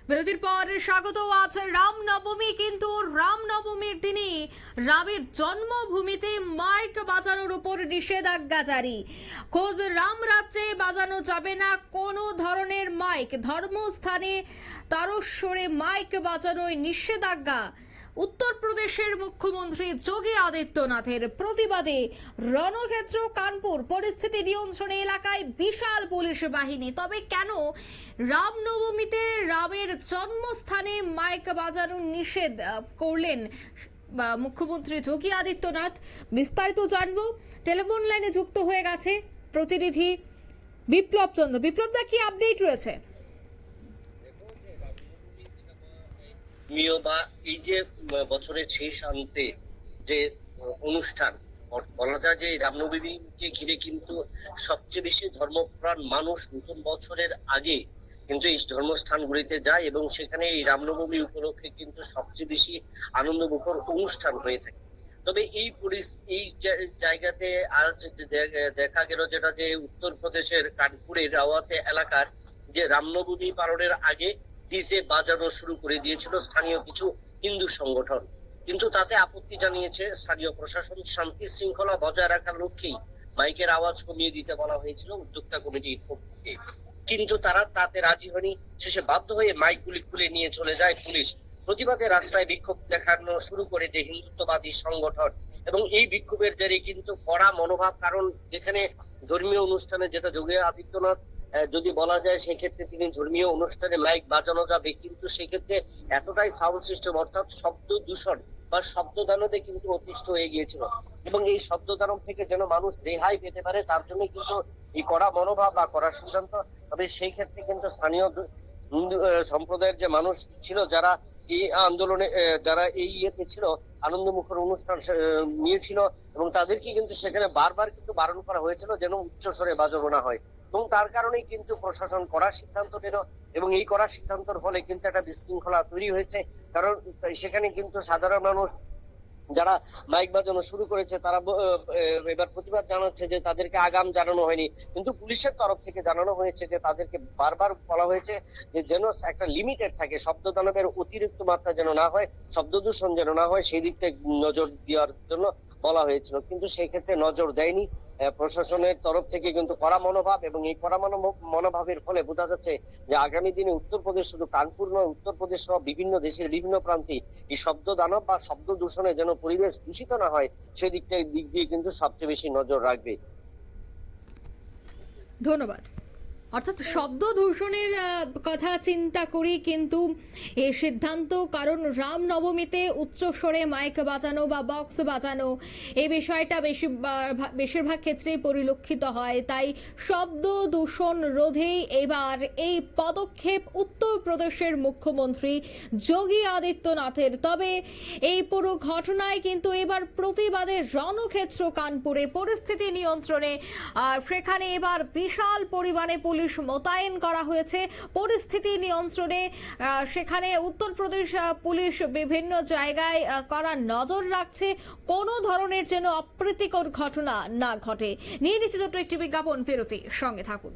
বিরতির পর স্বাগত আছে রামনবমী। কিন্তু রামনবমীর দিনে রামের জন্মভূমিতে মাইক বাজানোর উপর নিষেধাজ্ঞা জারি। খোদ রাম রাজ্যে বাজানো যাবে না কোনো ধরনের মাইক। ধর্মস্থানে তারস্বরে মাইক বাজানোয় নিষেধাজ্ঞা। উত্তরপ্রদেশের মুখ্যমন্ত্রী যোগী আদিত্যনাথের প্রতিবাদে রণক্ষেত্র কানপুর, পরিস্থিতি নিয়ন্ত্রণে এলাকায় বিশাল পুলিশ বাহিনী। তবে কেন রামনবমীতে রামের জন্মস্থানে মাইক বাজানো নিষেধ করলেন মুখ্যমন্ত্রী যোগী আদিত্যনাথ? বিস্তারিত জানবো। টেলিফোন লাইনে যুক্ত হয়ে গেছে প্রতিনিধি বিপ্লব চন্দ্র। বিপ্লবদা, কি আপডেট রয়েছে? বা এই যে বছরের শেষ আনতে যে অনুষ্ঠান বলা যায় যে রামনবমীকে ঘিরে কিন্তু সবচেয়ে বেশি ধর্মপ্রাণ মানুষ নতুন বছরের আগে কিন্তু এই ধর্মস্থানগুলিতে যায় এবং সেখানে এই রামনবমী উপলক্ষে কিন্তু সবচেয়ে বেশি আনন্দমুখর অনুষ্ঠান হয়ে থাকে। তবে এই জায়গাতে আজ দেখা গেল যেটা যে উত্তরপ্রদেশের কানপুরের রাওয়াতে এলাকার যে রামনবমী পালনের আগে ডিজে বাজানো শুরু করে দিয়েছিল স্থানীয় কিছু হিন্দু সংগঠন। কিন্তু তাতে আপত্তি জানিয়েছে স্থানীয় প্রশাসন। শান্তি শৃঙ্খলা বজায় রাখার লক্ষ্যেই মাইকের আওয়াজ কমিয়ে দিতে বলা হয়েছিল উদ্যোক্তা কমিটির পক্ষ থেকে, কিন্তু তারা তাতে রাজি হয়নি। শেষে বাধ্য হয়ে মাইকগুলি খুলে নিয়ে চলে যায় পুলিশ। প্রতিবাদে রাস্তায় বিক্ষোভ দেখানো শুরু করে যে হিন্দুত্ববাদী সংগঠন এবং এই বিক্ষোভের জেরে কিন্তু কড়া মনোভাব। কারণ যেখানে ধর্মীয় অনুষ্ঠানে, যেটা যোগী আদিত্যনাথ যদি বলা যায় সেক্ষেত্রে তিনি ধর্মীয় অনুষ্ঠানে মাইক বাজানো যাবে, কিন্তু সেক্ষেত্রে এতটাই সাউন্ড সিস্টেম অর্থাৎ শব্দ দূষণ বা শব্দ দানবে কিন্তু অতিষ্ঠ হয়ে গিয়েছিল এবং এই শব্দ দানব থেকে যেন মানুষ রেহাই পেতে পারে তার জন্য কিন্তু এই কড়া মনোভাব বা কড়া সিদ্ধান্ত। তবে সেই ক্ষেত্রে কিন্তু স্থানীয় হিন্দু সম্প্রদায়ের যে মানুষ ছিল যারা এই আন্দোলনে, যারা এই ইয়েতে ছিল, আনন্দমুখর অনুষ্ঠান নিয়েছিল এবং তাদেরকে কিন্তু সেখানে বারবার কিন্তু বারণ করা হয়েছিল যেন উচ্চস্বরে বাজানো না হয় এবং তার কারণেই কিন্তু প্রশাসন কড়া সিদ্ধান্ত নিল এবং এই কড়া সিদ্ধান্তের ফলে কিন্তু একটা বিশৃঙ্খলা তৈরি হয়েছে। কারণ সেখানে কিন্তু সাধারণ মানুষ যারা মাইক বাজানো শুরু করেছে তারা এবার প্রতিবাদ জানাচ্ছে যে তাদেরকে আগাম জানানো হয়নি, কিন্তু পুলিশের তরফ থেকে জানানো হয়েছে যে তাদেরকে বারবার বলা হয়েছে যে যেন একটা লিমিটেড থাকে, শব্দ দানবের অতিরিক্ত মাত্রা যেন না হয়, শব্দ দূষণ যেন না হয়, সেই দিকটা নজর দেওয়ার জন্য বলা হয়েছিল, কিন্তু সেই ক্ষেত্রে নজর দেয়নি প্রশাসনের তরফ থেকে। কিন্তু কড়া মনোভাব এবং এই কড়া মনোভাবের ফলে বোঝা যাচ্ছে যে আগামী দিনে উত্তরপ্রদেশ, শুধু কানপুর নয়, উত্তরপ্রদেশ সহ বিভিন্ন দেশের বিভিন্ন প্রান্তে এই শব্দ দানব বা শব্দ দূষণে যেন পরিবেশ দূষিত না হয় দিক দিয়ে কিন্তু সবচেয়ে বেশি নজর রাখবে। ধন্যবাদ। অর্থাৎ শব্দ দূষণের কথা চিন্তা করি কিন্তু এই সিদ্ধান্ত, কারণ রামনবমীতে উচ্চস্বরে মাইক বাজানো বা বক্স বাজানো এই বিষয়টা বেশিরভাগ ক্ষেত্রেই পরিলক্ষিত হয়। তাই শব্দ দূষণ রোধেই এবার এই পদক্ষেপ উত্তরপ্রদেশের মুখ্যমন্ত্রী যোগী আদিত্যনাথের। তবে এই পুরো ঘটনায় কিন্তু এবার প্রতিবাদে রণক্ষেত্র কানপুরে, পরিস্থিতি নিয়ন্ত্রণে সেখানে এবার বিশাল পরিমাণে পুলিশ মোতায়েন করা হয়েছে পরিস্থিতি নিয়ন্ত্রণে। সেখানে উত্তরপ্রদেশ পুলিশ বিভিন্ন জায়গায় কড়া নজর রাখছে কোনো ধরনের যেন অপ্রীতিকর ঘটনা না ঘটে। নিয়ে নিচ্ছে ছোট্ট একটি বিজ্ঞাপন, বিরতি, সঙ্গে থাকুন।